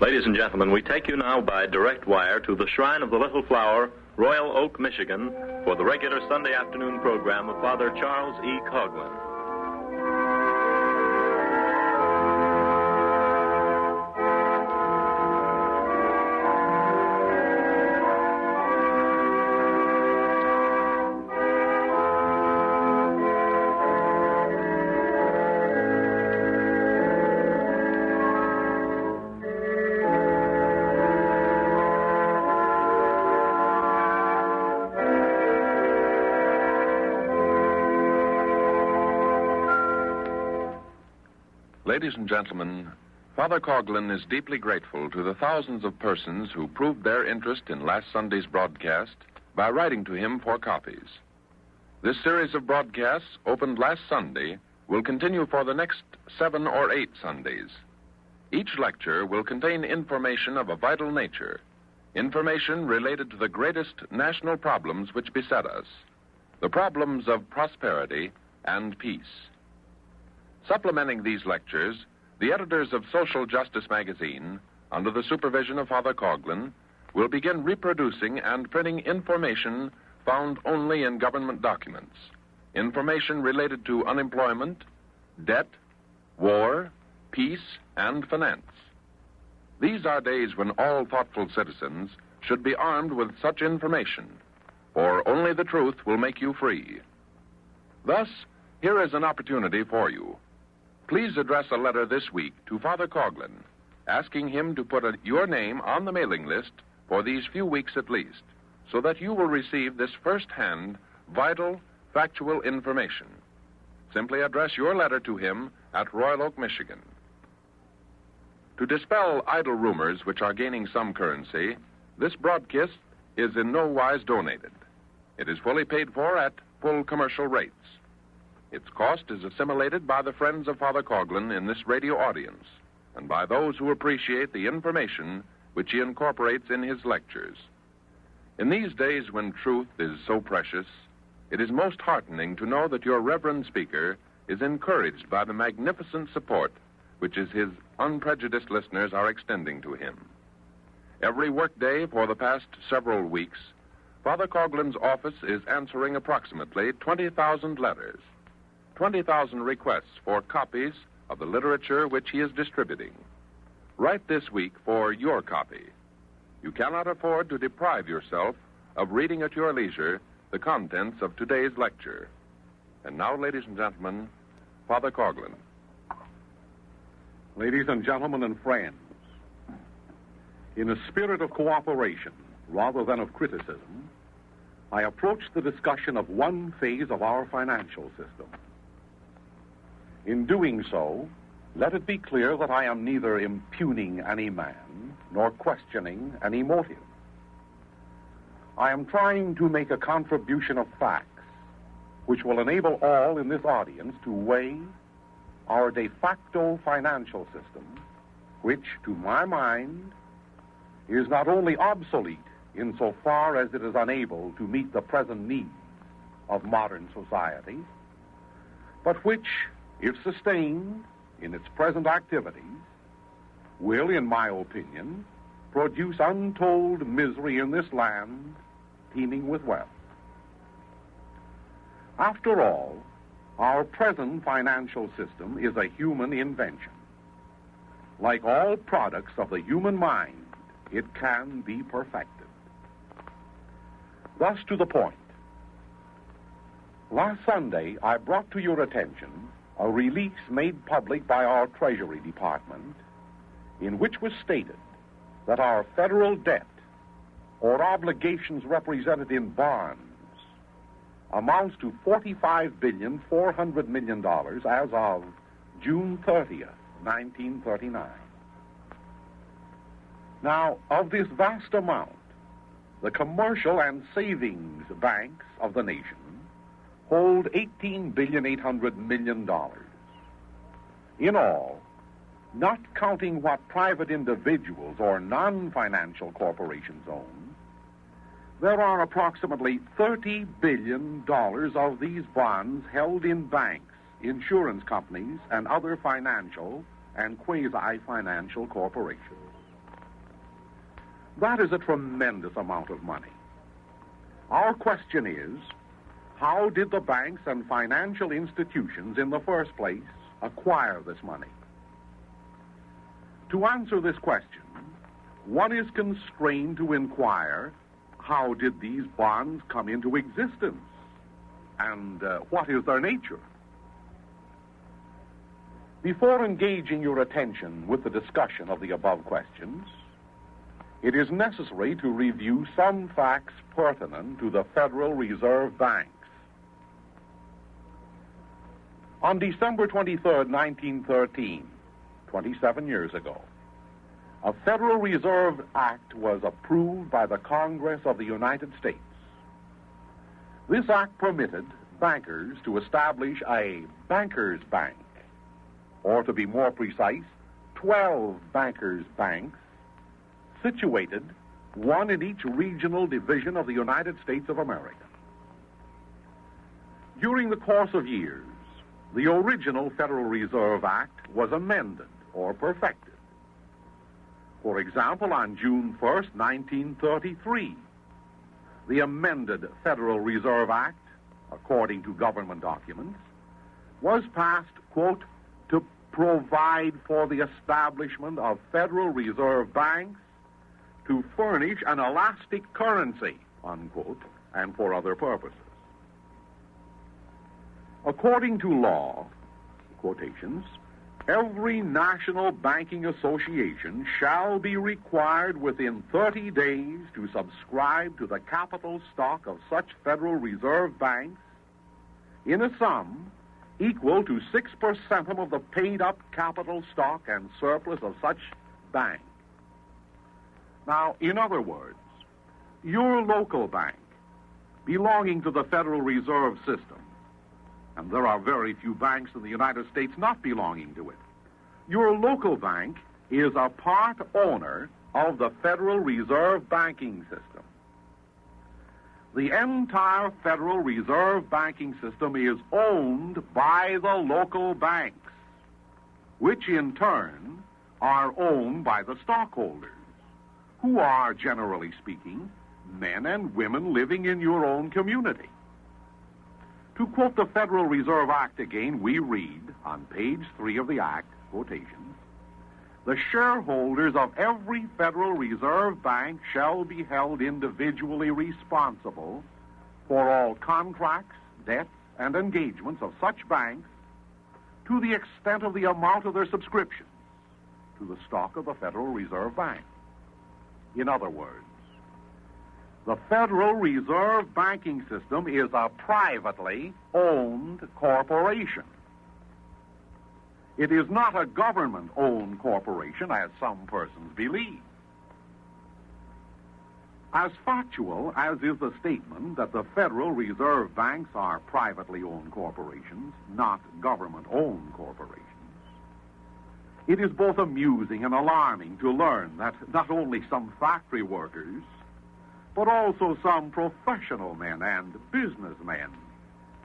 Ladies and gentlemen, we take you now by direct wire to the Shrine of the Little Flower, Royal Oak, Michigan, for the regular Sunday afternoon program of Father Charles E. Coughlin. Ladies and gentlemen, Father Coughlin is deeply grateful to the thousands of persons who proved their interest in last Sunday's broadcast by writing to him for copies. This series of broadcasts, opened last Sunday, will continue for the next 7 or 8 Sundays. Each lecture will contain information of a vital nature, information related to the greatest national problems which beset us, the problems of prosperity and peace. Supplementing these lectures, the editors of Social Justice magazine, under the supervision of Father Coughlin, will begin reproducing and printing information found only in government documents, information related to unemployment, debt, war, peace, and finance. These are days when all thoughtful citizens should be armed with such information, for only the truth will make you free. Thus, here is an opportunity for you. Please address a letter this week to Father Coughlin, asking him to put your name on the mailing list for these few weeks at least, so that you will receive this first-hand, vital, factual information. Simply address your letter to him at Royal Oak, Michigan. To dispel idle rumors which are gaining some currency, this broadcast is in no wise donated. It is fully paid for at full commercial rates. Its cost is assimilated by the friends of Father Coughlin in this radio audience, and by those who appreciate the information which he incorporates in his lectures. In these days when truth is so precious, it is most heartening to know that your reverend speaker is encouraged by the magnificent support which his unprejudiced listeners are extending to him. Every workday for the past several weeks, Father Coughlin's office is answering approximately 20,000 letters, 20,000 requests for copies of the literature which he is distributing. Write this week for your copy. You cannot afford to deprive yourself of reading at your leisure the contents of today's lecture. And now, ladies and gentlemen, Father Coughlin. Ladies and gentlemen and friends, in a spirit of cooperation rather than of criticism, I approach the discussion of one phase of our financial system. In doing so, let it be clear that I am neither impugning any man nor questioning any motive. I am trying to make a contribution of facts which will enable all in this audience to weigh our de facto financial system, which, to my mind, is not only obsolete insofar as it is unable to meet the present needs of modern society, but which, if sustained in its present activities, will, in my opinion, produce untold misery in this land teeming with wealth. After all, our present financial system is a human invention. Like all products of the human mind, it can be perfected. Thus, to the point. Last Sunday, I brought to your attention a release made public by our Treasury Department in which was stated that our federal debt, or obligations represented in bonds, amounts to $45.4 billion as of June 30th, 1939. Now, of this vast amount, the commercial and savings banks of the nation hold $18.8 billion. In all, not counting what private individuals or non-financial corporations own, there are approximately $30 billion of these bonds held in banks, insurance companies, and other financial and quasi-financial corporations. That is a tremendous amount of money. Our question is, how did the banks and financial institutions in the first place acquire this money? To answer this question, one is constrained to inquire, how did these bonds come into existence? And what is their nature? Before engaging your attention with the discussion of the above questions, it is necessary to review some facts pertinent to the Federal Reserve Banks. On December 23rd, 1913, 27 years ago, a Federal Reserve Act was approved by the Congress of the United States. This act permitted bankers to establish a bankers' bank, or to be more precise, 12 bankers' banks, situated, one in each regional division of the United States of America. During the course of years, the original Federal Reserve Act was amended or perfected. For example, on June 1st, 1933, the amended Federal Reserve Act, according to government documents, was passed, quote, to provide for the establishment of Federal Reserve banks to furnish an elastic currency, unquote, and for other purposes. According to law, quotations, every national banking association shall be required within 30 days to subscribe to the capital stock of such Federal Reserve banks in a sum equal to 6% of the paid-up capital stock and surplus of such bank. Now, in other words, your local bank, belonging to the Federal Reserve System, and there are very few banks in the United States not belonging to it, your local bank is a part owner of the Federal Reserve banking system. The entire Federal Reserve banking system is owned by the local banks, which in turn are owned by the stockholders, who are, generally speaking, men and women living in your own community. To quote the Federal Reserve Act again, we read on page 3 of the Act, quotations, the shareholders of every Federal Reserve bank shall be held individually responsible for all contracts, debts, and engagements of such banks to the extent of the amount of their subscriptions to the stock of the Federal Reserve Bank. In other words, the Federal Reserve banking system is a privately owned corporation. It is not a government-owned corporation, as some persons believe. As factual as is the statement that the Federal Reserve banks are privately owned corporations, not government-owned corporations, it is both amusing and alarming to learn that not only some factory workers, but also some professional men and businessmen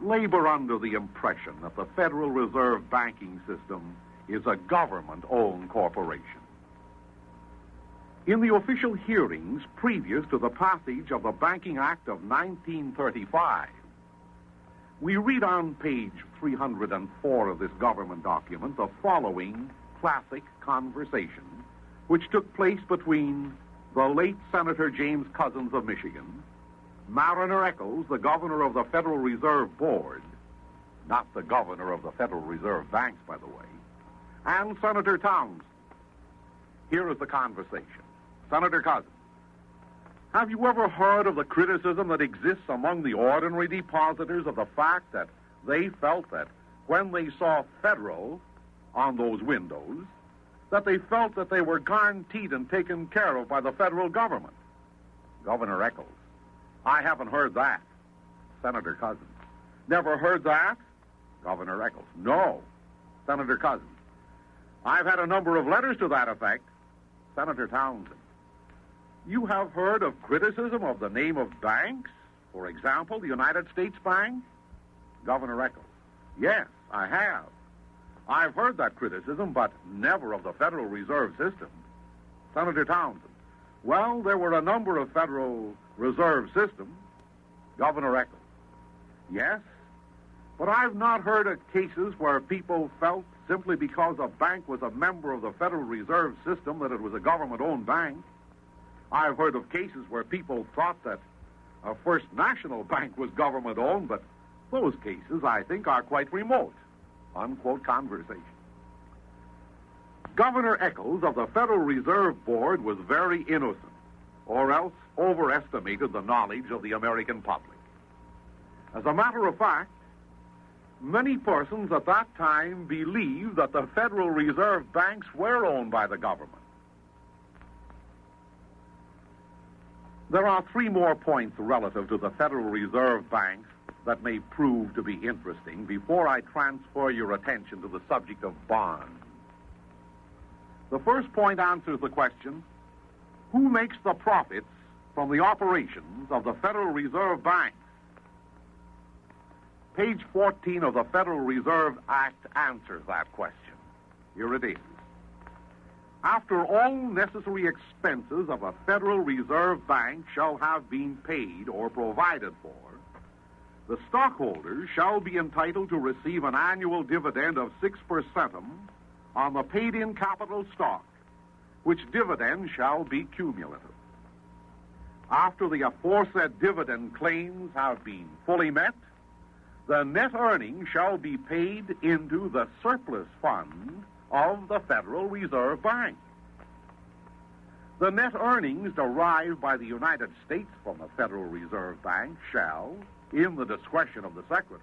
labor under the impression that the Federal Reserve banking system is a government-owned corporation. In the official hearings previous to the passage of the Banking Act of 1935, we read on page 304 of this government document the following classic conversation, which took place between the late Senator James Couzens of Michigan, Mariner Eccles, the governor of the Federal Reserve Board, not the governor of the Federal Reserve banks, by the way, and Senator Townsend. Here is the conversation. Senator Couzens, have you ever heard of the criticism that exists among the ordinary depositors of the fact that they felt that when they saw Federal on those windows, that they felt that they were guaranteed and taken care of by the federal government? Governor Eccles, I haven't heard that. Senator Couzens, never heard that? Governor Eccles, no. Senator Couzens, I've had a number of letters to that effect. Senator Townsend, you have heard of criticism of the name of banks? For example, the United States Bank? Governor Eccles, yes, I have. I've heard that criticism, but never of the Federal Reserve System. Senator Townsend, Well, there were a number of Federal Reserve systems. Governor Eccles. Yes, but I've not heard of cases where people felt simply because a bank was a member of the Federal Reserve System that it was a government-owned bank. I've heard of cases where people thought that a First National Bank was government-owned, but those cases, I think, are quite remote. Unquote conversation. Governor Eccles of the Federal Reserve Board was very innocent, or else overestimated the knowledge of the American public. As a matter of fact, many persons at that time believed that the Federal Reserve banks were owned by the government. There are three more points relative to the Federal Reserve banks that may prove to be interesting before I transfer your attention to the subject of bonds. The first point answers the question, who makes the profits from the operations of the Federal Reserve banks? Page 14 of the Federal Reserve Act answers that question. Here it is. After all necessary expenses of a Federal Reserve bank shall have been paid or provided for, the stockholders shall be entitled to receive an annual dividend of 6% on the paid-in capital stock, which dividend shall be cumulative. After the aforesaid dividend claims have been fully met, the net earnings shall be paid into the surplus fund of the Federal Reserve Bank. The net earnings derived by the United States from the Federal Reserve Bank shall, in the discretion of the Secretary,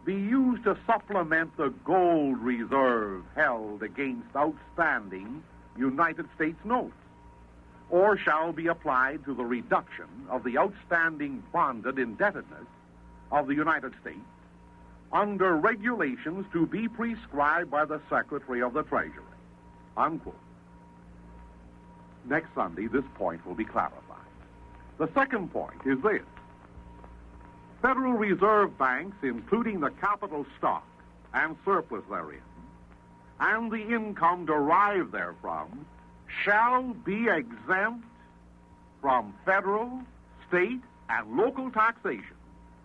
be used to supplement the gold reserve held against outstanding United States notes, or shall be applied to the reduction of the outstanding bonded indebtedness of the United States under regulations to be prescribed by the Secretary of the Treasury. Unquote. Next Sunday, this point will be clarified. The second point is this. Federal Reserve banks, including the capital stock and surplus therein, and the income derived therefrom, shall be exempt from federal, state, and local taxation,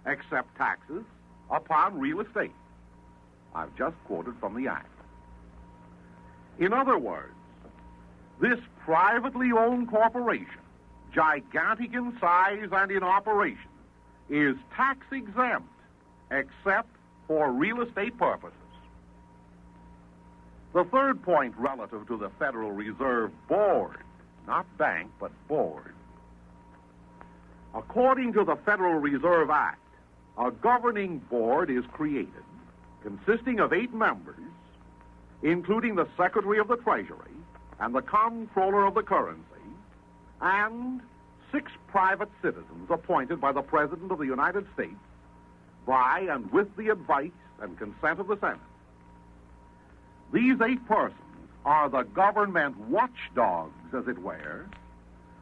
except taxes upon real estate. I've just quoted from the Act. In other words, this privately owned corporation, gigantic in size and in operation, is tax exempt except for real estate purposes. The third point relative to the Federal Reserve Board, not bank, but board. According to the Federal Reserve Act, a governing board is created consisting of 8 members, including the Secretary of the Treasury and the Comptroller of the Currency, and 6 private citizens appointed by the President of the United States by and with the advice and consent of the Senate. These 8 persons are the government watchdogs, as it were,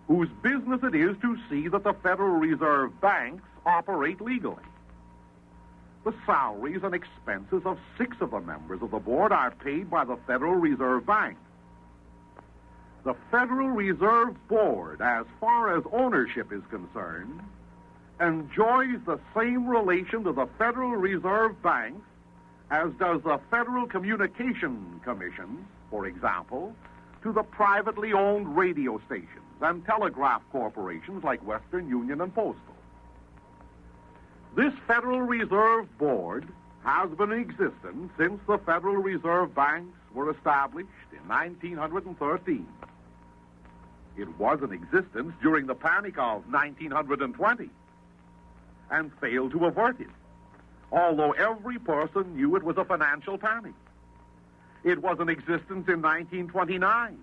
whose business it is to see that the Federal Reserve banks operate legally. The salaries and expenses of 6 of the members of the board are paid by the Federal Reserve Bank. The Federal Reserve Board, as far as ownership is concerned, enjoys the same relation to the Federal Reserve Bank as does the Federal Communication Commission, for example, to the privately owned radio stations and telegraph corporations like Western Union and Postal. This Federal Reserve Board has been in existence since the Federal Reserve banks were established in 1913. It was in existence during the panic of 1920 and failed to avert it, although every person knew it was a financial panic. It was in existence in 1929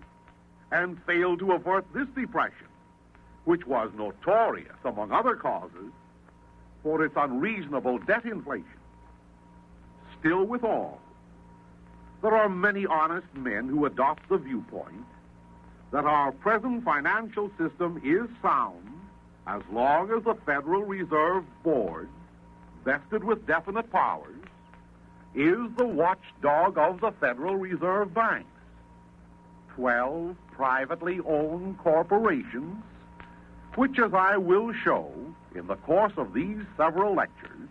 and failed to avert this depression, which was notorious, among other causes, for its unreasonable debt inflation. Still withal, there are many honest men who adopt the viewpoint that our present financial system is sound as long as the Federal Reserve Board, vested with definite powers, is the watchdog of the Federal Reserve banks. 12 privately owned corporations, which, as I will show in the course of these several lectures,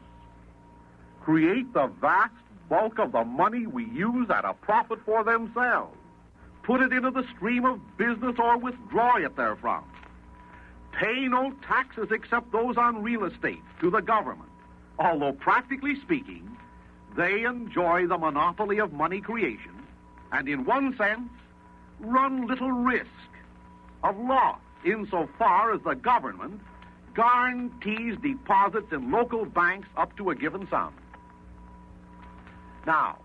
create the vast bulk of the money we use at a profit for themselves, put it into the stream of business or withdraw it therefrom, pay no taxes except those on real estate to the government, although practically speaking, they enjoy the monopoly of money creation and in one sense run little risk of loss insofar as the government guarantees deposits in local banks up to a given sum. Now,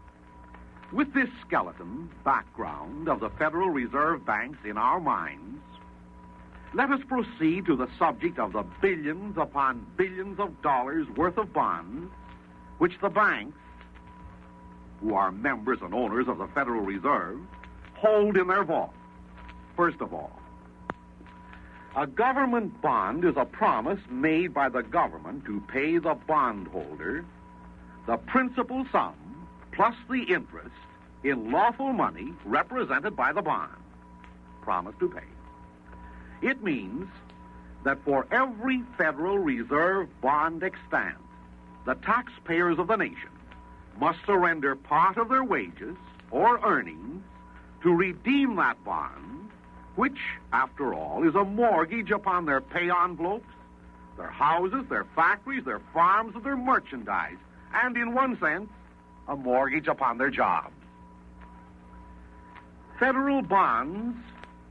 with this skeleton background of the Federal Reserve banks in our minds, let us proceed to the subject of the billions upon billions of dollars worth of bonds which the banks, who are members and owners of the Federal Reserve, hold in their vault. First of all, a government bond is a promise made by the government to pay the bondholder the principal sum plus the interest in lawful money represented by the bond. Promise to pay. It means that for every Federal Reserve bond extant, the taxpayers of the nation must surrender part of their wages or earnings to redeem that bond, which, after all, is a mortgage upon their pay envelopes, their houses, their factories, their farms, and their merchandise, and in one sense, a mortgage upon their jobs. Federal bonds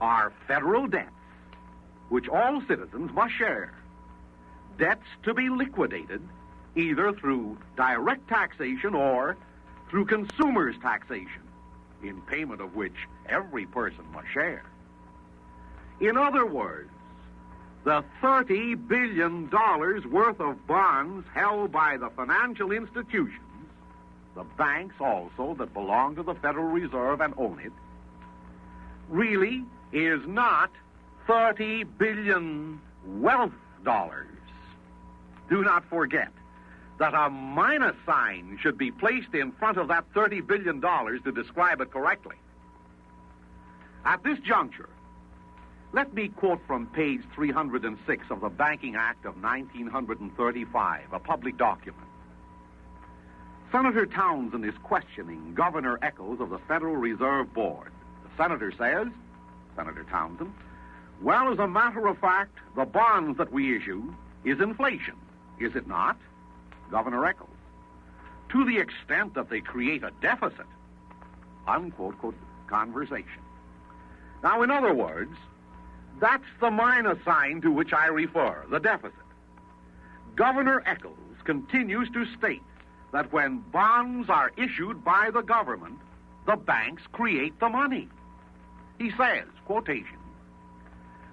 are federal debts, which all citizens must share. Debts to be liquidated either through direct taxation or through consumers' taxation, in payment of which every person must share. In other words, the $30 billion worth of bonds held by the financial institutions, the banks also that belong to the Federal Reserve and own it, really is not 30 billion wealth dollars. Do not forget that a minus sign should be placed in front of that $30 billion to describe it correctly. At this juncture, let me quote from page 306 of the Banking Act of 1935, a public document. Senator Townsend is questioning Governor Echols of the Federal Reserve Board. The senator says, Senator Townsend, well, as a matter of fact, the bonds that we issue is inflation, is it not? Governor Echols, to the extent that they create a deficit, unquote, quote, conversation. Now, in other words, that's the minus sign to which I refer, the deficit. Governor Echols continues to state that when bonds are issued by the government, the banks create the money. He says, quotation,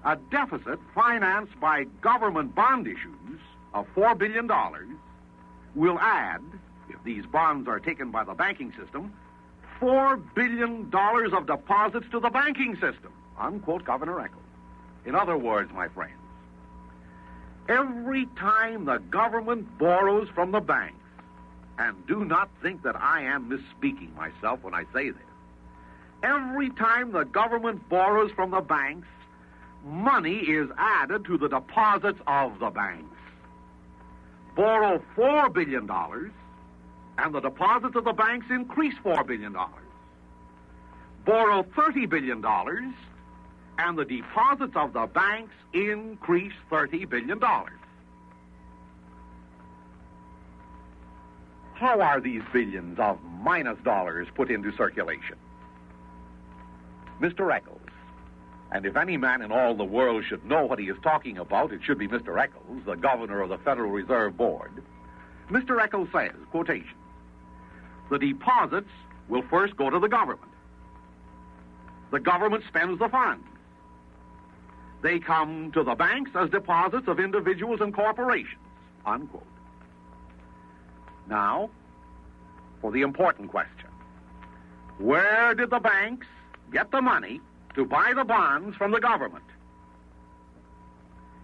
a deficit financed by government bond issues of $4 billion will add, if these bonds are taken by the banking system, $4 billion of deposits to the banking system, unquote, Governor Echols. In other words, my friends, every time the government borrows from the banks, and do not think that I am misspeaking myself when I say this, every time the government borrows from the banks, money is added to the deposits of the banks. Borrow $4 billion, and the deposits of the banks increase $4 billion. Borrow $30 billion, and the deposits of the banks increase $30 billion. How are these billions of minus dollars put into circulation? Mr. Echols, and if any man in all the world should know what he is talking about, it should be Mr. Echols, the governor of the Federal Reserve Board. Mr. Echols says, quotation, the deposits will first go to the government. The government spends the funds. They come to the banks as deposits of individuals and corporations, unquote. Now, for the important question. Where did the banks get the money to buy the bonds from the government?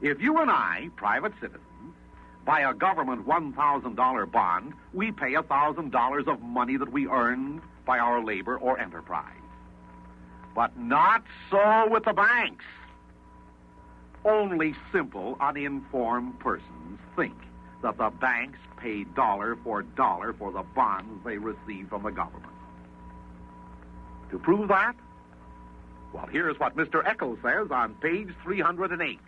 If you and I, private citizens, buy a government $1,000 bond, we pay $1,000 of money that we earned by our labor or enterprise. But not so with the banks. Only simple, uninformed persons think that the banks pay dollar for the bonds they receive from the government. To prove that, well, here's what Mr. Eccles says on page 308.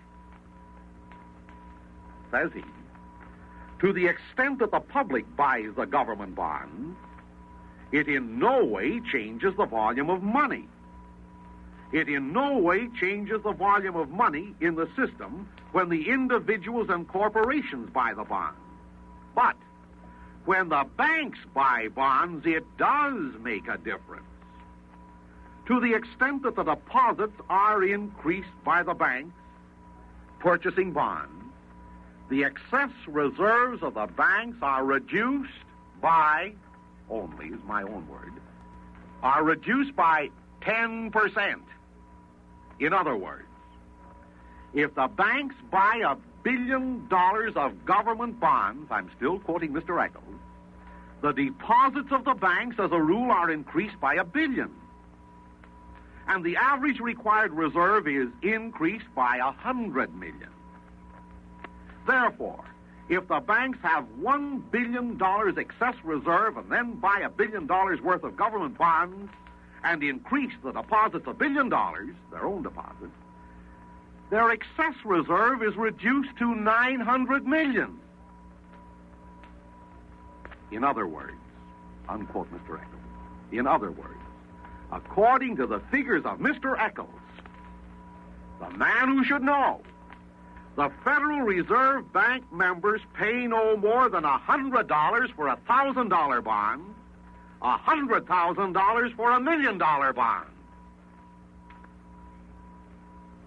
Says he, to the extent that the public buys the government bonds, it in no way changes the volume of money. It in no way changes the volume of money in the system when the individuals and corporations buy the bonds. But when the banks buy bonds, it does make a difference. To the extent that the deposits are increased by the banks purchasing bonds, the excess reserves of the banks are reduced by, only is my own word, are reduced by 10%. In other words, if the banks buy $1 billion of government bonds, I'm still quoting Mr. Eccles, the deposits of the banks as a rule are increased by $1 billion. And the average required reserve is increased by $100 million. Therefore, if the banks have $1 billion excess reserve and then buy $1 billion worth of government bonds and increase the deposits $1 billion, their own deposits, their excess reserve is reduced to $900 million. In other words, unquote Mr. Eccles, in other words, according to the figures of Mr. Eccles, the man who should know, the Federal Reserve Bank members pay no more than $100 for a $1,000 bond, $100,000 for $1 million bond.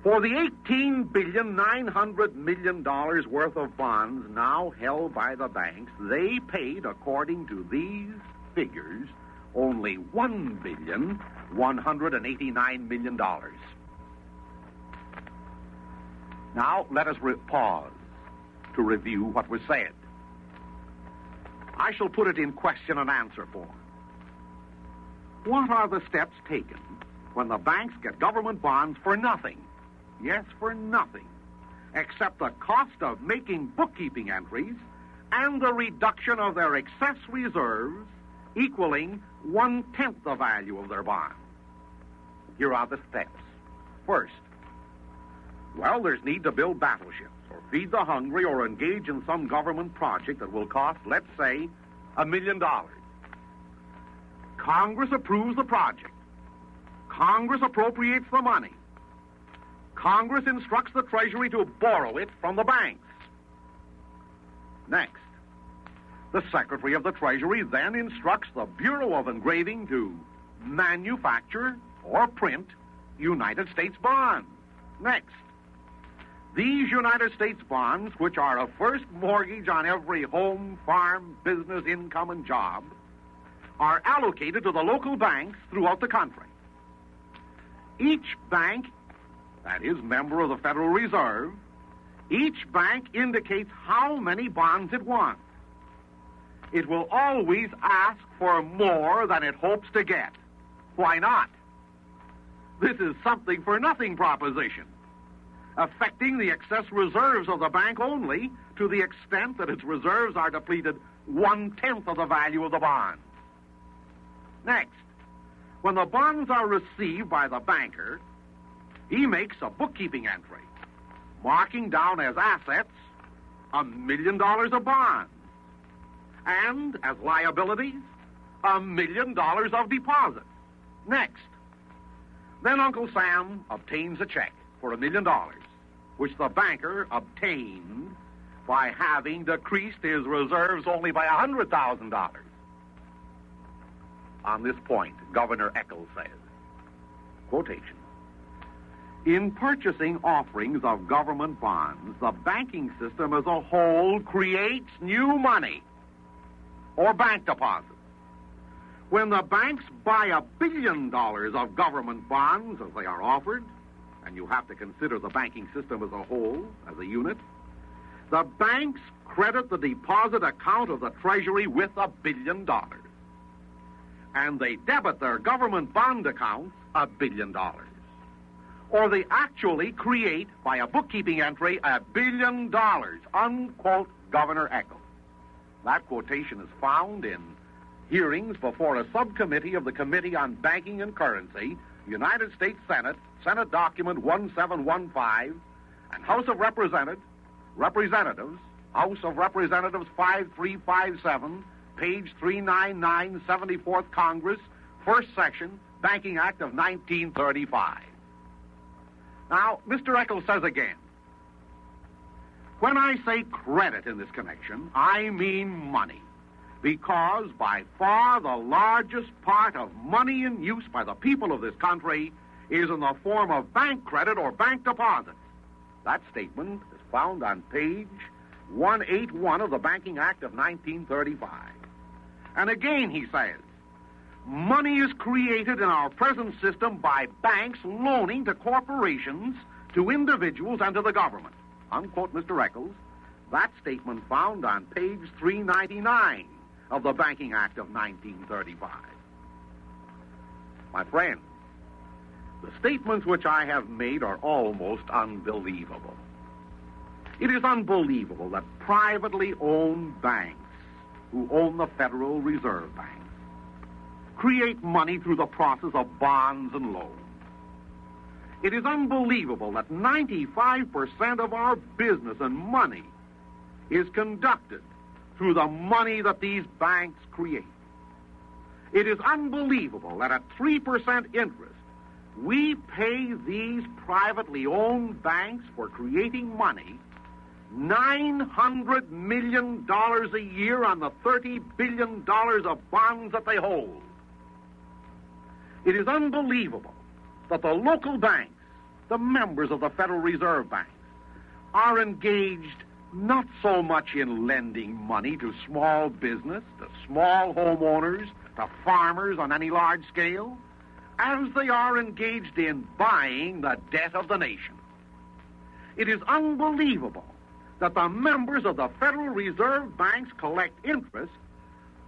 For the $18.9 billion worth of bonds now held by the banks, they paid, according to these figures, only $1.189 billion. Now, let us pause to review what was said. I shall put it in question and answer form. What are the steps taken when the banks get government bonds for nothing? Yes, for nothing, except the cost of making bookkeeping entries and the reduction of their excess reserves equaling 1/10 the value of their bonds. Here are the steps. First, well, there's need to build battleships or feed the hungry or engage in some government project that will cost, let's say, $1 million. Congress approves the project. Congress appropriates the money. Congress instructs the Treasury to borrow it from the banks. Next, the Secretary of the Treasury then instructs the Bureau of Engraving to manufacture or print United States bonds. Next, these United States bonds, which are a first mortgage on every home, farm, business, income, and job, are allocated to the local banks throughout the country. Each bank, that is, member of the Federal Reserve, each bank indicates how many bonds it wants. It will always ask for more than it hopes to get. Why not? This is something for nothing proposition, affecting the excess reserves of the bank only to the extent that its reserves are depleted 1/10 of the value of the bonds. Next, when the bonds are received by the banker, he makes a bookkeeping entry, marking down as assets $1 million of bonds, and as liabilities, $1 million of deposits. Next, then Uncle Sam obtains a check for $1 million, which the banker obtained by having decreased his reserves only by $100,000. On this point, Governor Eccles says, quotation, in purchasing offerings of government bonds, the banking system as a whole creates new money or bank deposits. When the banks buy $1 billion of government bonds as they are offered, and you have to consider the banking system as a whole, as a unit, the banks credit the deposit account of the Treasury with $1 billion. And they debit their government bond accounts $1 billion. Or they actually create, by a bookkeeping entry, $1 billion, unquote Governor Eccles. That quotation is found in hearings before a subcommittee of the Committee on Banking and Currency, United States Senate, Senate Document 1715, and House of Representatives, House of Representatives 5357, page 399, 74th Congress, First Section, Banking Act of 1935. Now, Mr. Eccles says again, when I say credit in this connection, I mean money, because by far the largest part of money in use by the people of this country is in the form of bank credit or bank deposits. That statement is found on page 181 of the Banking Act of 1935. And again, he says, money is created in our present system by banks loaning to corporations, to individuals, and to the government. Unquote Mr. Eccles. That statement found on page 399 of the Banking Act of 1935. My friends, the statements which I have made are almost unbelievable. It is unbelievable that privately owned banks, who own the Federal Reserve Bank, create money through the process of bonds and loans. It is unbelievable that 95% of our business and money is conducted through the money that these banks create. It is unbelievable that at 3% interest, we pay these privately owned banks for creating money $900 million a year on the $30 billion of bonds that they hold. It is unbelievable that the local banks, the members of the Federal Reserve Bank, are engaged not so much in lending money to small business, to small homeowners, to farmers on any large scale, as they are engaged in buying the debt of the nation. It is unbelievable that the members of the Federal Reserve Banks collect interest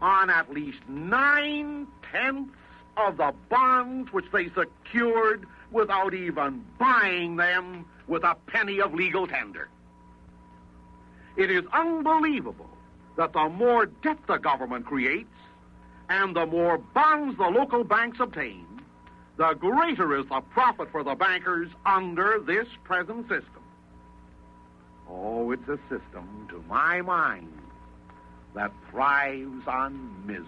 on at least 9/10 of the bonds which they secured without even buying them with a penny of legal tender. It is unbelievable that the more debt the government creates and the more bonds the local banks obtain, the greater is the profit for the bankers under this present system. Oh, it's a system, to my mind, that thrives on misery.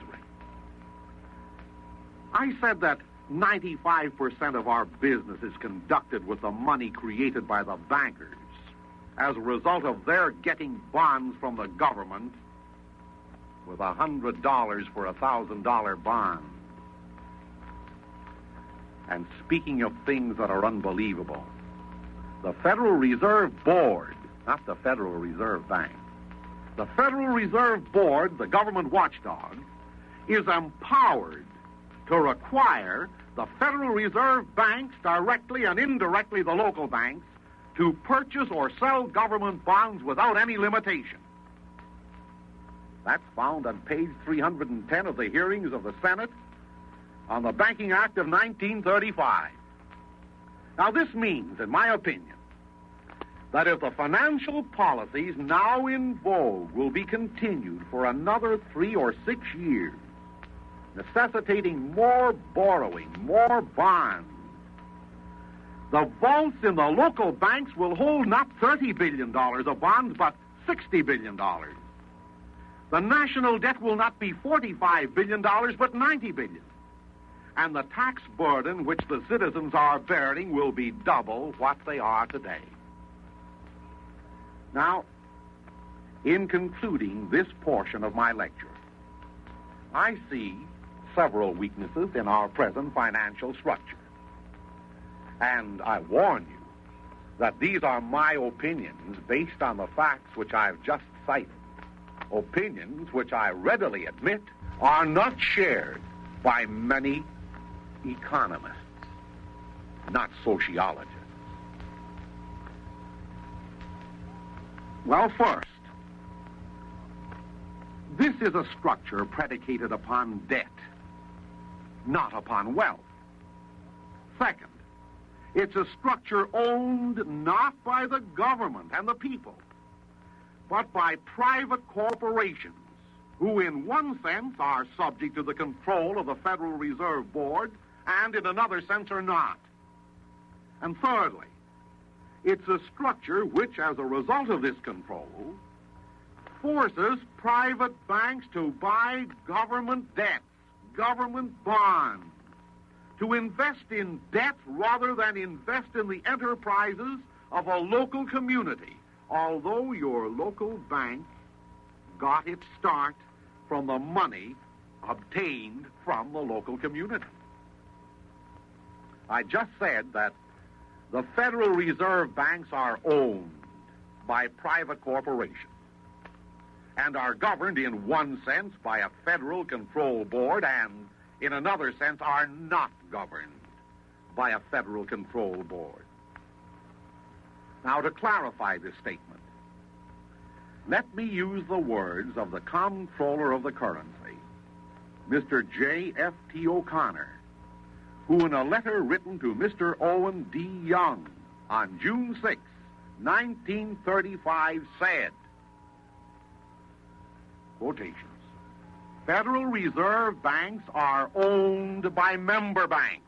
I said that 95% of our business is conducted with the money created by the bankers as a result of their getting bonds from the government with $100 for a $1,000 bond. And speaking of things that are unbelievable, the Federal Reserve Board, not the Federal Reserve Bank, the Federal Reserve Board, the government watchdog, is empowered to require the Federal Reserve banks, directly and indirectly the local banks, to purchase or sell government bonds without any limitation. That's found on page 310 of the hearings of the Senate on the Banking Act of 1935. Now, this means, in my opinion, that if the financial policies now in vogue will be continued for another 3 or 6 years, necessitating more borrowing, more bonds, the vaults in the local banks will hold not $30 billion of bonds, but $60 billion. The national debt will not be $45 billion, but $90 billion. And the tax burden which the citizens are bearing will be double what they are today. Now, in concluding this portion of my lecture, I see several weaknesses in our present financial structure. And I warn you that these are my opinions based on the facts which I've just cited. Opinions which I readily admit are not shared by many economists, not sociologists. Well, first, this is a structure predicated upon debt, not upon wealth. Second, it's a structure owned not by the government and the people, but by private corporations who, in one sense, are subject to the control of the Federal Reserve Board and, in another sense, are not. And thirdly, it's a structure which, as a result of this control, forces private banks to buy government debts, government bonds, to invest in debt rather than invest in the enterprises of a local community, although your local bank got its start from the money obtained from the local community. I just said that the Federal Reserve banks are owned by private corporations and are governed in one sense by a federal control board and in another sense are not governed by a federal control board. Now, to clarify this statement, let me use the words of the Comptroller of the Currency, Mr. J.F.T. O'Connor, who in a letter written to Mr. Owen D. Young on June 6, 1935 said, quotations, Federal Reserve banks are owned by member banks.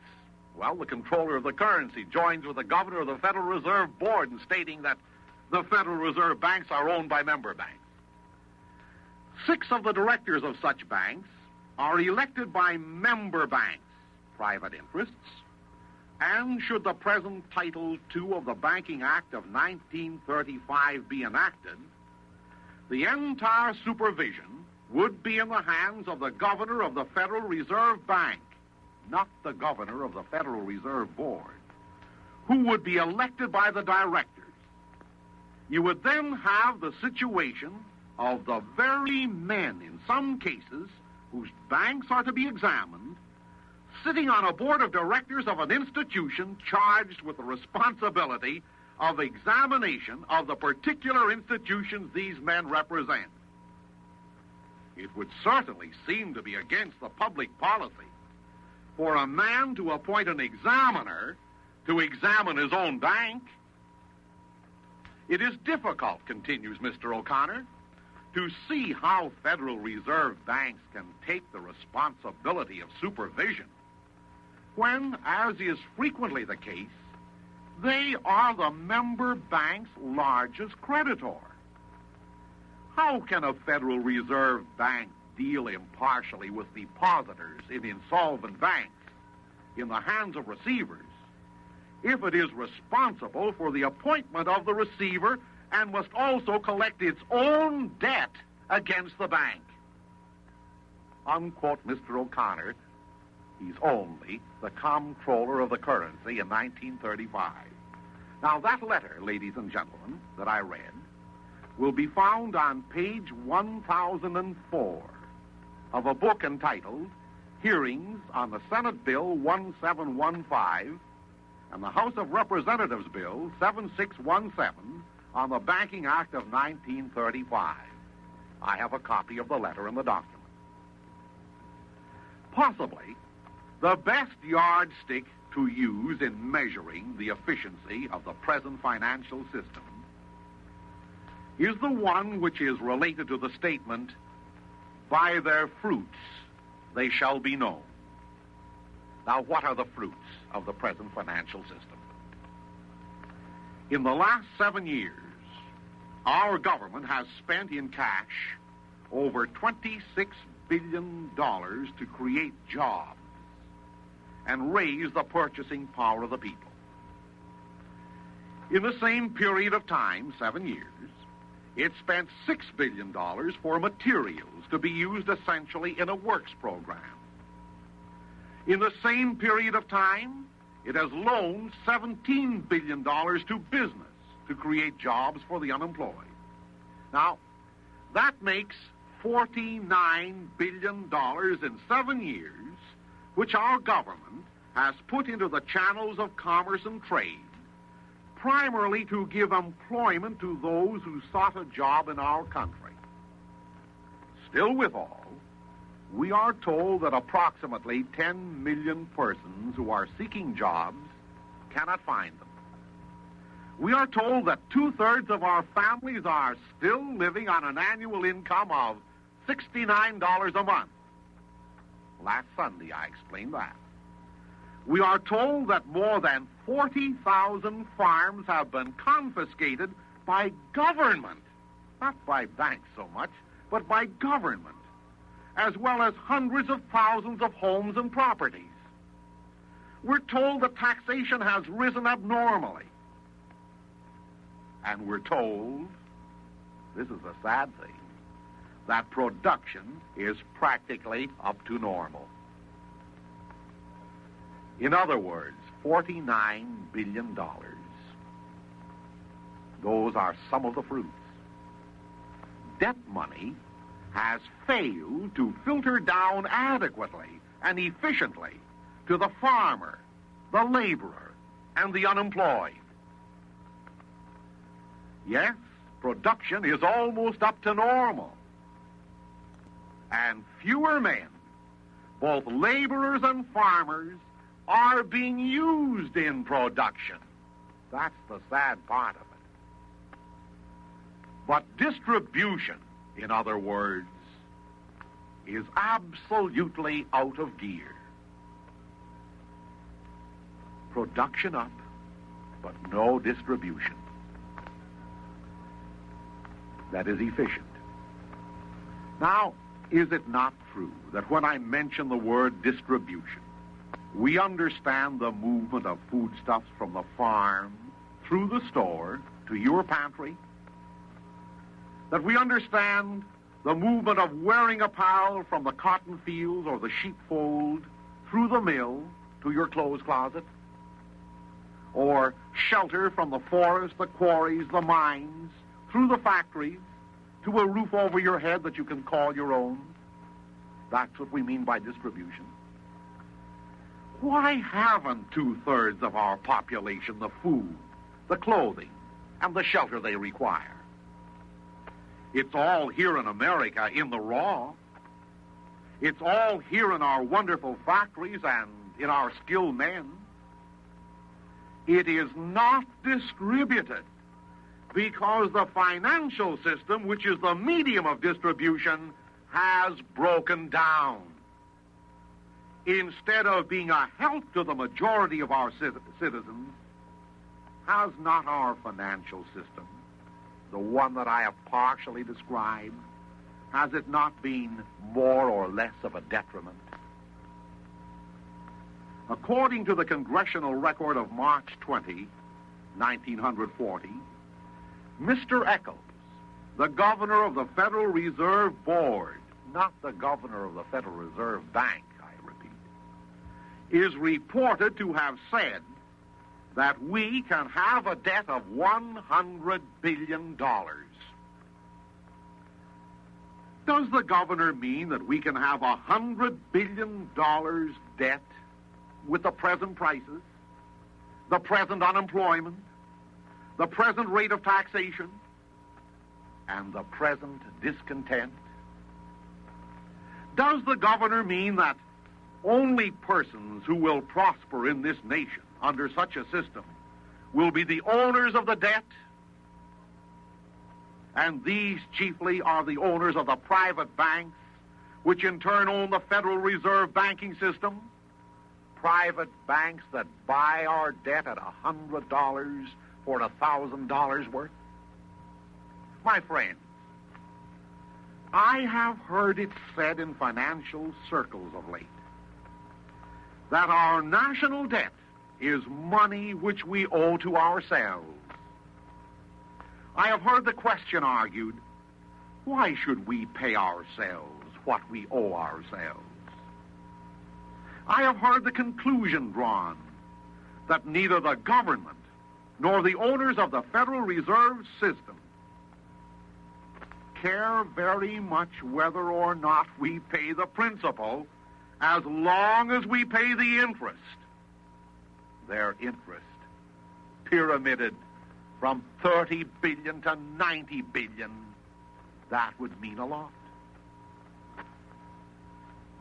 Well, the Comptroller of the Currency joins with the Governor of the Federal Reserve Board in stating that the Federal Reserve banks are owned by member banks. 6 of the directors of such banks are elected by member banks, private interests, and should the present Title II of the Banking Act of 1935 be enacted, the entire supervision would be in the hands of the Governor of the Federal Reserve Bank, not the Governor of the Federal Reserve Board, who would be elected by the directors. You would then have the situation of the very men, in some cases, whose banks are to be examined, sitting on a board of directors of an institution charged with the responsibility of examination of the particular institutions these men represent. It would certainly seem to be against the public policy for a man to appoint an examiner to examine his own bank. It is difficult, continues Mr. O'Connor, to see how Federal Reserve banks can take the responsibility of supervision when, as is frequently the case, they are the member bank's largest creditor. How can a Federal Reserve bank deal impartially with depositors in insolvent banks in the hands of receivers if it is responsible for the appointment of the receiver and must also collect its own debt against the bank? Unquote Mr. O'Connor. He's only the Comptroller of the Currency in 1935. Now, that letter, ladies and gentlemen, that I read, will be found on page 1004 of a book entitled Hearings on the Senate Bill 1715 and the House of Representatives Bill 7617 on the Banking Act of 1935. I have a copy of the letter in the document. Possibly the best yardstick to use in measuring the efficiency of the present financial system is the one which is related to the statement, by their fruits they shall be known. Now, what are the fruits of the present financial system? In the last 7 years, our government has spent in cash over $26 billion to create jobs and raise the purchasing power of the people. In the same period of time, 7 years, it spent $6 billion for materials to be used essentially in a works program. In the same period of time, it has loaned $17 billion to business to create jobs for the unemployed. Now, that makes $49 billion in 7 years, which our government has put into the channels of commerce and trade, primarily to give employment to those who sought a job in our country. Still withal, we are told that approximately 10 million persons who are seeking jobs cannot find them. We are told that 2/3 of our families are still living on an annual income of $69 a month. Last Sunday, I explained that. We are told that more than 40,000 farms have been confiscated by government, not by banks so much, but by government, as well as hundreds of thousands of homes and properties. We're told that taxation has risen abnormally. And we're told, this is a sad thing, that production is practically up to normal. In other words, $49 billion. Those are some of the fruits. Debt money has failed to filter down adequately and efficiently to the farmer, the laborer, and the unemployed. Yes, production is almost up to normal. And fewer men, both laborers and farmers, are being used in production. That's the sad part of it. But distribution, in other words, is absolutely out of gear. Production up, but no distribution that is efficient. Now, is it not true that when I mention the word distribution, we understand the movement of foodstuffs from the farm through the store to your pantry? That we understand the movement of wearing apparel from the cotton fields or the sheepfold through the mill to your clothes closet? Or shelter from the forest, the quarries, the mines, through the factories, to a roof over your head that you can call your own? That's what we mean by distribution. Why haven't 2/3 of our population the food, the clothing, and the shelter they require? It's all here in America in the raw. It's all here in our wonderful factories and in our skilled men. It is not distributed because the financial system, which is the medium of distribution, has broken down. Instead of being a help to the majority of our citizens, has not our financial system, the one that I have partially described, has it not been more or less of a detriment? According to the congressional record of March 20, 1940, Mr. Eccles, the governor of the Federal Reserve Board, not the governor of the Federal Reserve Bank, I repeat, is reported to have said that we can have a debt of $100 billion. Does the governor mean that we can have $100 billion debt with the present prices, the present unemployment, the present rate of taxation, and the present discontent? Does the governor mean that only persons who will prosper in this nation under such a system will be the owners of the debt? And these chiefly are the owners of the private banks, which in turn own the Federal Reserve banking system? Private banks that buy our debt at $100 for $1,000 worth? My friends, I have heard it said in financial circles of late that our national debt is money which we owe to ourselves. I have heard the question argued, why should we pay ourselves what we owe ourselves? I have heard the conclusion drawn that neither the government nor the owners of the Federal Reserve System care very much whether or not we pay the principal as long as we pay the interest. Their interest pyramided from 30 billion to 90 billion. That would mean a lot.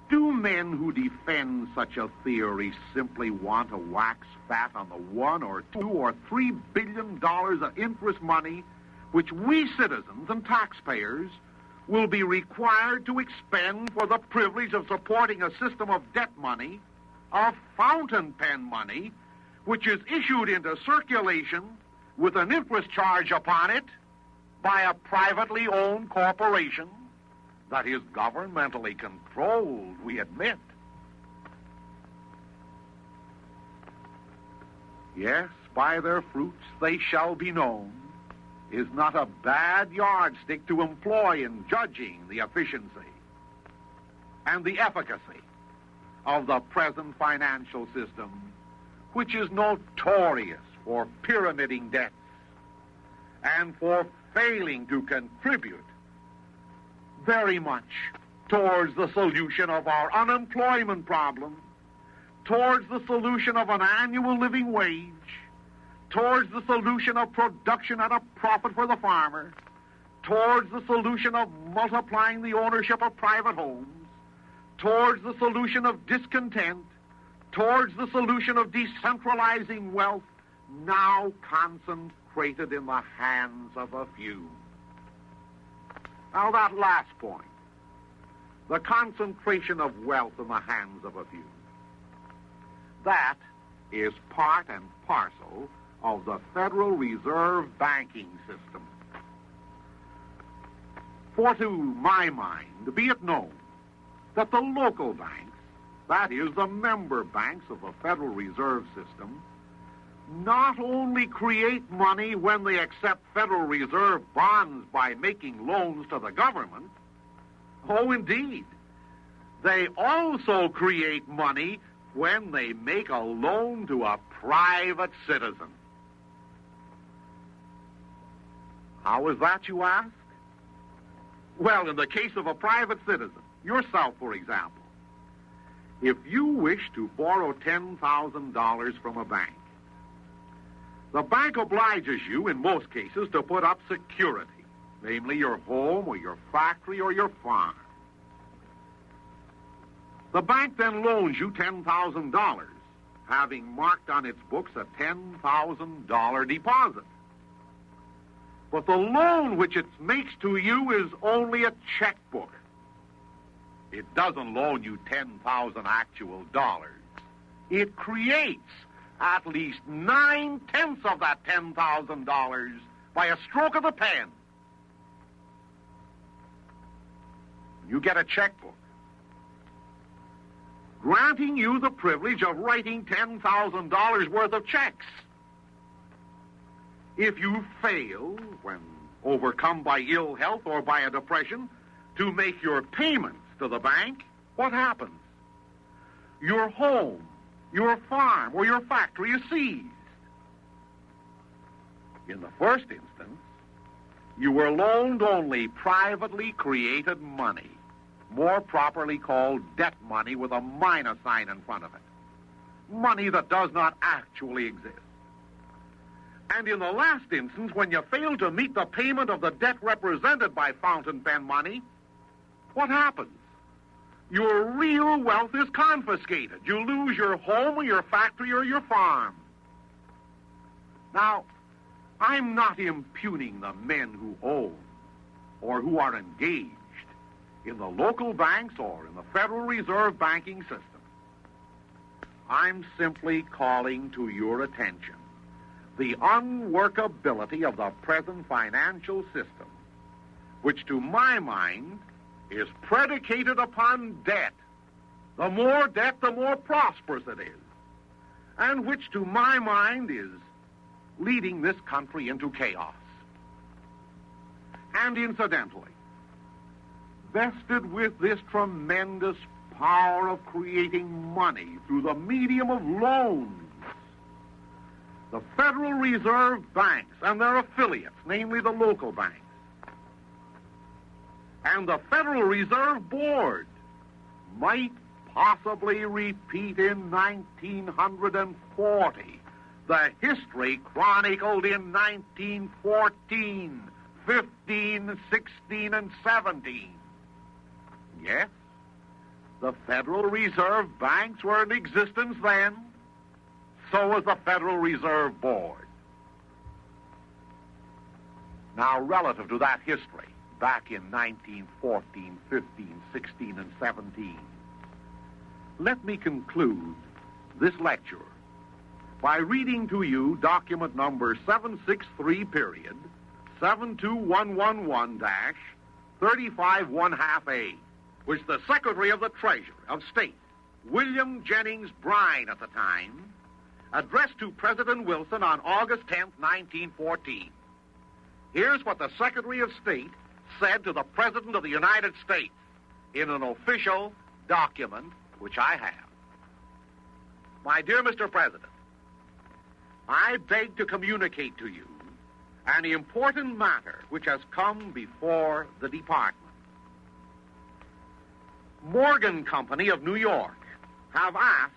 Do men who defend such a theory simply want to wax fat on the $1 or $2 or $3 billion of interest money which we citizens and taxpayers will be required to expend for the privilege of supporting a system of debt money, of fountain pen money, which is issued into circulation with an interest charge upon it by a privately owned corporation that is governmentally controlled, we admit. Yes, by their fruits they shall be known is not a bad yardstick to employ in judging the efficiency and the efficacy of the present financial system, which is notorious for pyramiding debts and for failing to contribute very much towards the solution of our unemployment problem, towards the solution of an annual living wage, towards the solution of production at a profit for the farmer, towards the solution of multiplying the ownership of private homes, towards the solution of discontent, towards the solution of decentralizing wealth, now concentrated in the hands of a few. Now, that last point, the concentration of wealth in the hands of a few, that is part and parcel of the Federal Reserve banking system. For to my mind, be it known that the local banks, that is, the member banks of the Federal Reserve System, not only create money when they accept Federal Reserve bonds by making loans to the government, oh, indeed, they also create money when they make a loan to a private citizen. How is that, you ask? Well, in the case of a private citizen, yourself, for example, if you wish to borrow $10,000 from a bank, the bank obliges you, in most cases, to put up security, namely your home or your factory or your farm. The bank then loans you $10,000, having marked on its books a $10,000 deposit. But the loan which it makes to you is only a checkbook. It doesn't loan you 10,000 actual dollars. It creates at least 9/10 of that $10,000 by a stroke of the pen. You get a checkbook granting you the privilege of writing $10,000 worth of checks. If you fail, when overcome by ill health or by a depression, to make your payments to the bank, what happens? Your home, your farm, or your factory is seized. In the first instance, you were loaned only privately created money, more properly called debt money with a minus sign in front of it. Money that does not actually exist. And in the last instance, when you fail to meet the payment of the debt represented by fountain pen money, what happens? Your real wealth is confiscated. You lose your home or your factory or your farm. Now, I'm not impugning the men who own or who are engaged in the local banks or in the Federal Reserve banking system. I'm simply calling to your attention the unworkability of the present financial system, which to my mind is predicated upon debt. The more debt, the more prosperous it is, and which to my mind is leading this country into chaos. And incidentally, vested with this tremendous power of creating money through the medium of loans, the Federal Reserve banks and their affiliates, namely the local banks, and the Federal Reserve Board might possibly repeat in 1940 the history chronicled in 1914, 15, 16, and 17. Yes, The Federal Reserve banks were in existence then. So was the Federal Reserve Board. Now, relative to that history, back in 1914, 15, 16, and 17, let me conclude this lecture by reading to you document number 763, period, 72111-351-A, which the Secretary of the Treasury of State, William Jennings Bryan at the time, addressed to President Wilson on August 10th, 1914. Here's what the Secretary of State said to the President of the United States in an official document which I have. My dear Mr. President, I beg to communicate to you an important matter which has come before the department. Morgan Company of New York have asked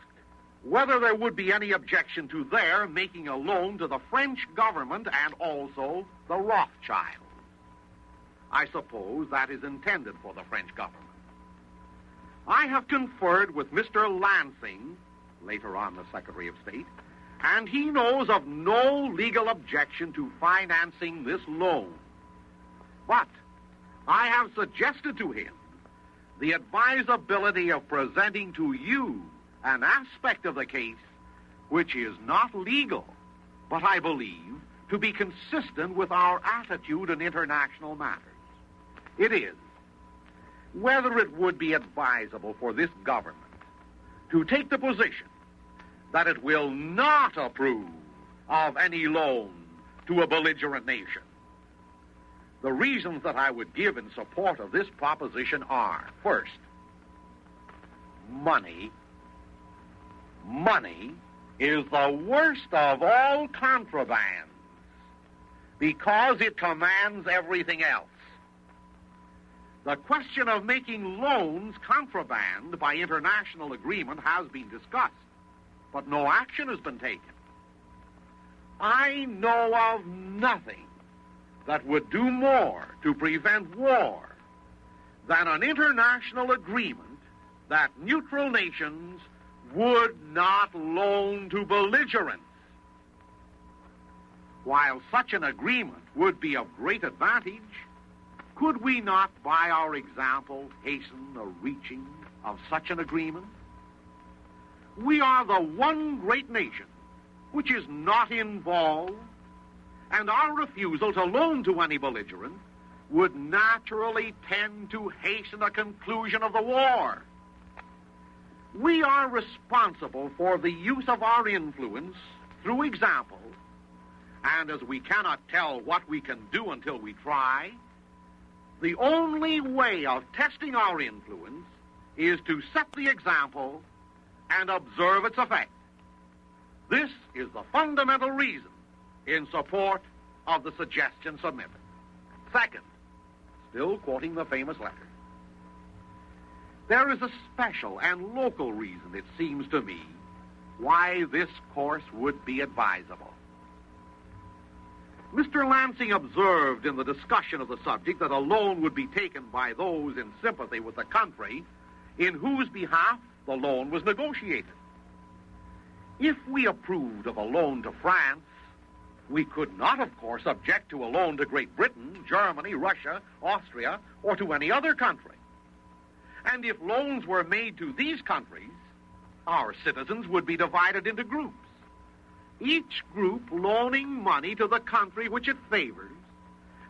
whether there would be any objection to their making a loan to the French government and also the Rothschilds. I suppose that is intended for the French government. I have conferred with Mr. Lansing, later on the Secretary of State, and he knows of no legal objection to financing this loan. But I have suggested to him the advisability of presenting to you an aspect of the case which is not legal, but I believe to be consistent with our attitude in international matters. It is whether it would be advisable for this government to take the position that it will not approve of any loan to a belligerent nation. The reasons that I would give in support of this proposition are, first, money. Money is the worst of all contrabands because it commands everything else. The question of making loans contraband by international agreement has been discussed, but no action has been taken. I know of nothing that would do more to prevent war than an international agreement that neutral nations would not loan to belligerents. While such an agreement would be of great advantage, could we not, by our example, hasten the reaching of such an agreement? We are the one great nation which is not involved, and our refusal to loan to any belligerent would naturally tend to hasten a conclusion of the war. We are responsible for the use of our influence through example, and as we cannot tell what we can do until we try, the only way of testing our influence is to set the example and observe its effect. This is the fundamental reason in support of the suggestion submitted. Second, still quoting the famous letter, there is a special and local reason, it seems to me, why this course would be advisable. Mr. Lansing observed in the discussion of the subject that a loan would be taken by those in sympathy with the country in whose behalf the loan was negotiated. If we approved of a loan to France, we could not, of course, object to a loan to Great Britain, Germany, Russia, Austria, or to any other country. And if loans were made to these countries, our citizens would be divided into groups, each group loaning money to the country which it favors,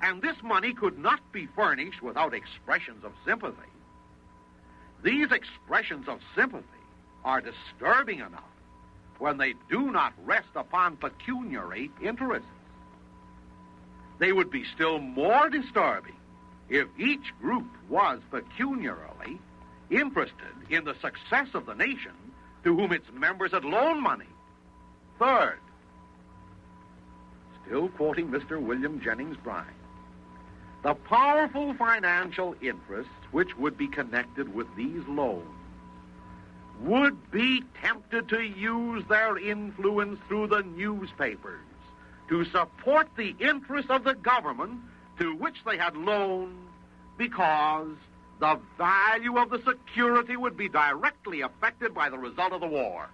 and this money could not be furnished without expressions of sympathy. These expressions of sympathy are disturbing enough when they do not rest upon pecuniary interests. They would be still more disturbing if each group was pecuniarily interested in the success of the nation to whom its members had loaned money. Third, still quoting Mr. William Jennings Bryan, the powerful financial interests which would be connected with these loans would be tempted to use their influence through the newspapers to support the interests of the government to which they had loaned because the value of the security would be directly affected by the result of the war.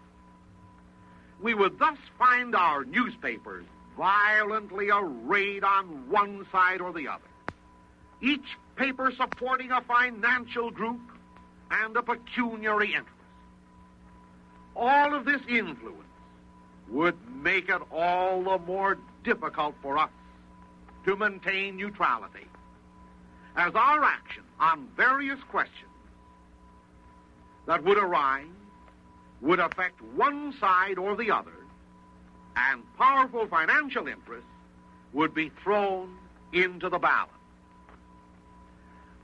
We would thus find our newspapers violently arrayed on one side or the other, each paper supporting a financial group and a pecuniary interest. All of this influence would make it all the more difficult for us to maintain neutrality, as our action on various questions that would arise would affect one side or the other, and powerful financial interests would be thrown into the balance.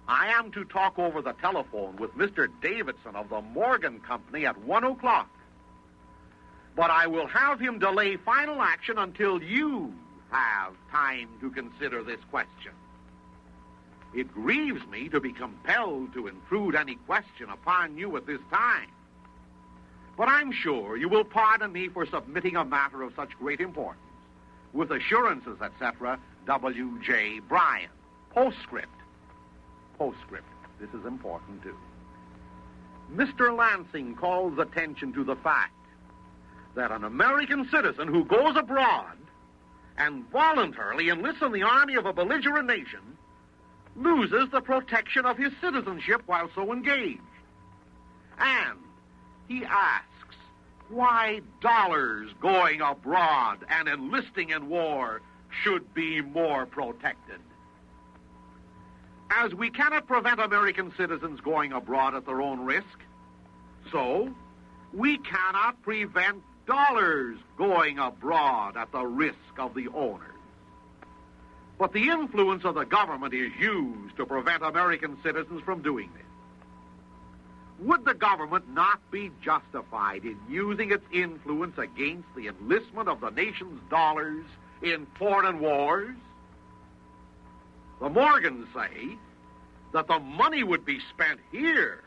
I am to talk over the telephone with Mr. Davidson of the Morgan Company at 1 o'clock. But I will have him delay final action until you have time to consider this question. It grieves me to be compelled to intrude any question upon you at this time. But I'm sure you will pardon me for submitting a matter of such great importance. With assurances, etc., W.J. Bryan. Postscript. Postscript. This is important, too. Mr. Lansing calls attention to the fact that an American citizen who goes abroad and voluntarily enlists in the army of a belligerent nation loses the protection of his citizenship while so engaged. And he asks why dollars going abroad and enlisting in war should be more protected. As we cannot prevent American citizens going abroad at their own risk, so we cannot prevent dollars going abroad at the risk of the owners. But the influence of the government is used to prevent American citizens from doing this. Would the government not be justified in using its influence against the enlistment of the nation's dollars in foreign wars? The Morgans say that the money would be spent here,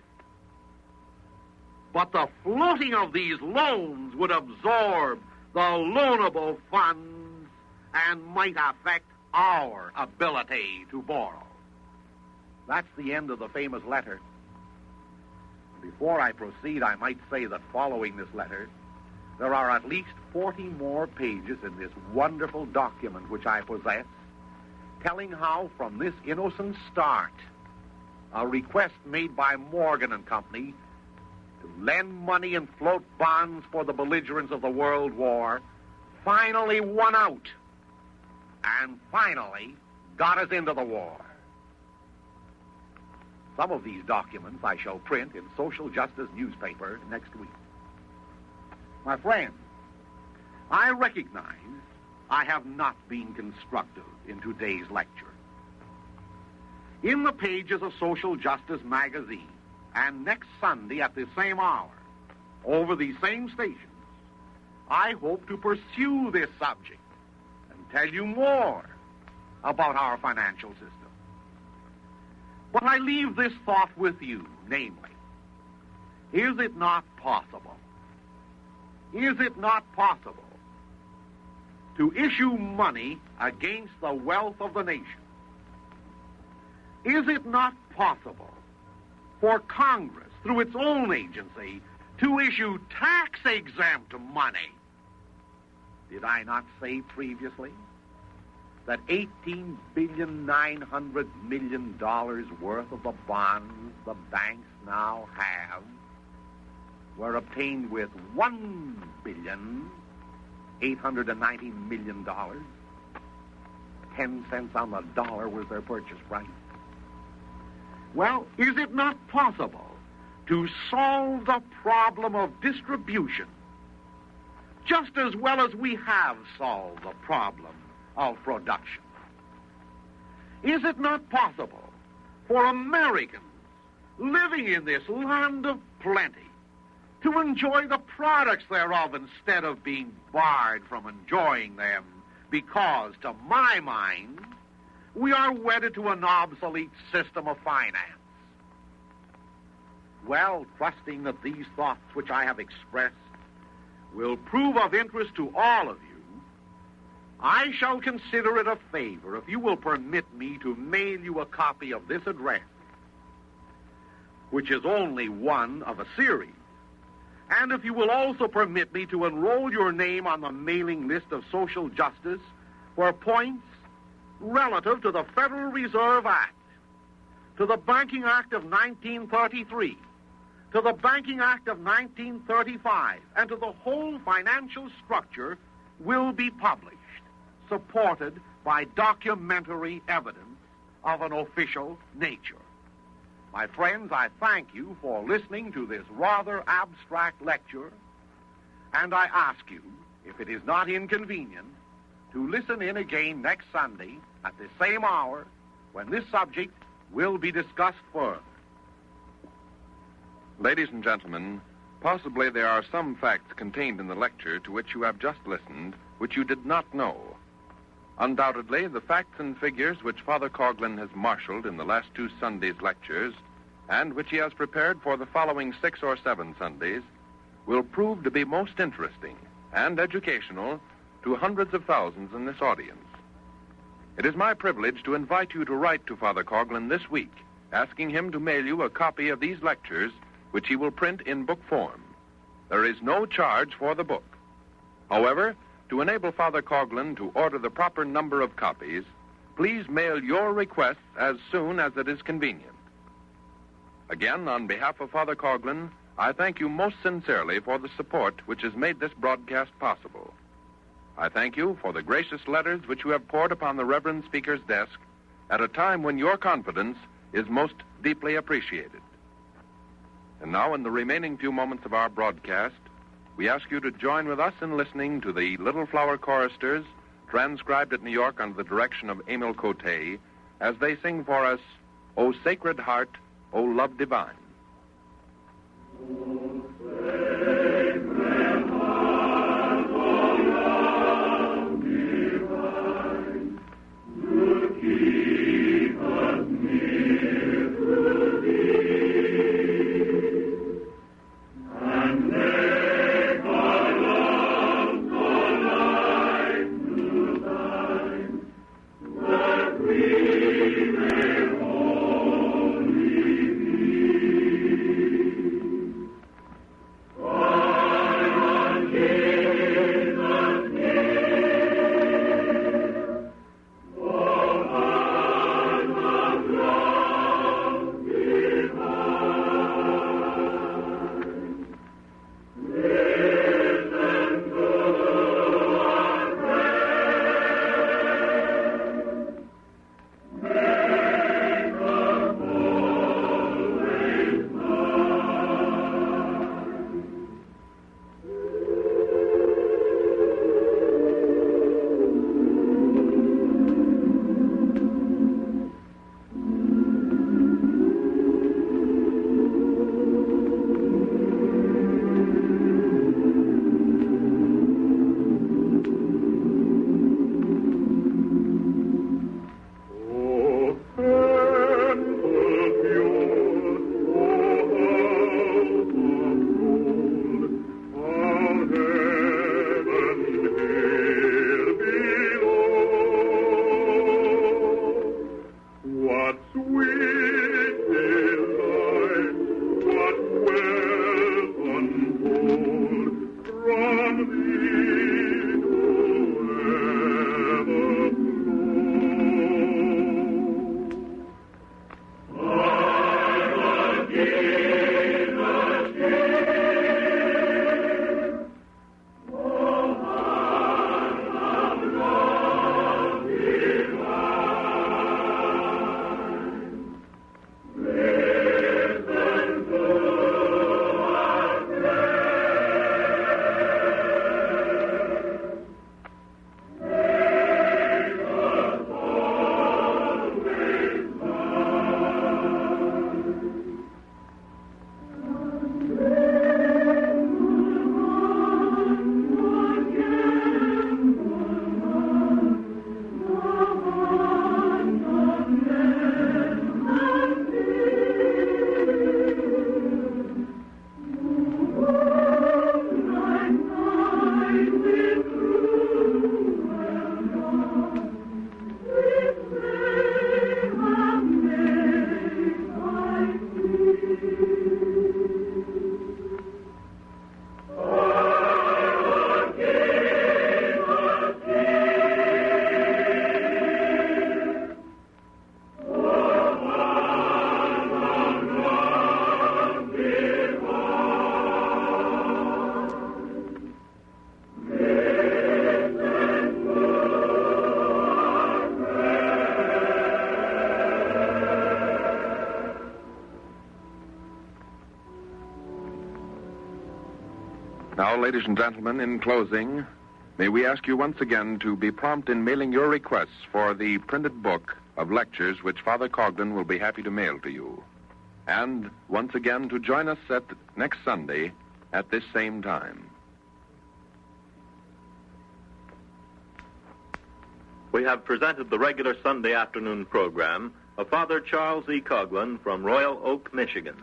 but the floating of these loans would absorb the loanable funds and might affect our ability to borrow. That's the end of the famous letter. Before I proceed, I might say that following this letter, there are at least 40 more pages in this wonderful document which I possess, telling how from this innocent start, a request made by Morgan and Company to lend money and float bonds for the belligerents of the World War finally won out and finally got us into the war. Some of these documents I shall print in Social Justice newspaper next week. My friends, I recognize I have not been constructive in today's lecture. In the pages of Social Justice magazine, and next Sunday at the same hour, over these same stations, I hope to pursue this subject and tell you more about our financial system. But I leave this thought with you, namely, is it not possible to issue money against the wealth of the nation? Is it not possible for Congress, through its own agency, to issue tax-exempt money? Did I not say previously that $18.9 billion worth of the bonds the banks now have were obtained with $1.89 billion? 10 cents on the dollar was their purchase price. Well, is it not possible to solve the problem of distribution just as well as we have solved the problem of production? Is it not possible for Americans living in this land of plenty to enjoy the products thereof instead of being barred from enjoying them because, to my mind, we are wedded to an obsolete system of finance? Well, trusting that these thoughts which I have expressed will prove of interest to all of you, I shall consider it a favor if you will permit me to mail you a copy of this address, which is only one of a series. And if you will also permit me to enroll your name on the mailing list of social justice for points relative to the Federal Reserve Act, to the Banking Act of 1933, to the Banking Act of 1935, and to the whole financial structure, will be published, supported by documentary evidence of an official nature. My friends, I thank you for listening to this rather abstract lecture, and I ask you, if it is not inconvenient, to listen in again next Sunday at the same hour when this subject will be discussed further. Ladies and gentlemen, possibly there are some facts contained in the lecture to which you have just listened which you did not know. Undoubtedly, the facts and figures which Father Coughlin has marshaled in the last 2 Sundays' lectures, and which he has prepared for the following 6 or 7 Sundays, will prove to be most interesting and educational to hundreds of thousands in this audience. It is my privilege to invite you to write to Father Coughlin this week, asking him to mail you a copy of these lectures, which he will print in book form. There is no charge for the book. However, to enable Father Coughlin to order the proper number of copies, please mail your requests as soon as it is convenient. Again, on behalf of Father Coughlin, I thank you most sincerely for the support which has made this broadcast possible. I thank you for the gracious letters which you have poured upon the Reverend Speaker's desk at a time when your confidence is most deeply appreciated. And now, in the remaining few moments of our broadcast, we ask you to join with us in listening to the Little Flower Choristers, transcribed at New York under the direction of Emil Cote, as they sing for us, O Sacred Heart, O Love Divine. Now, ladies and gentlemen, in closing, may we ask you once again to be prompt in mailing your requests for the printed book of lectures which Father Coughlin will be happy to mail to you. And once again to join us at next Sunday at this same time. We have presented the regular Sunday afternoon program of Father Charles E. Coughlin from Royal Oak, Michigan.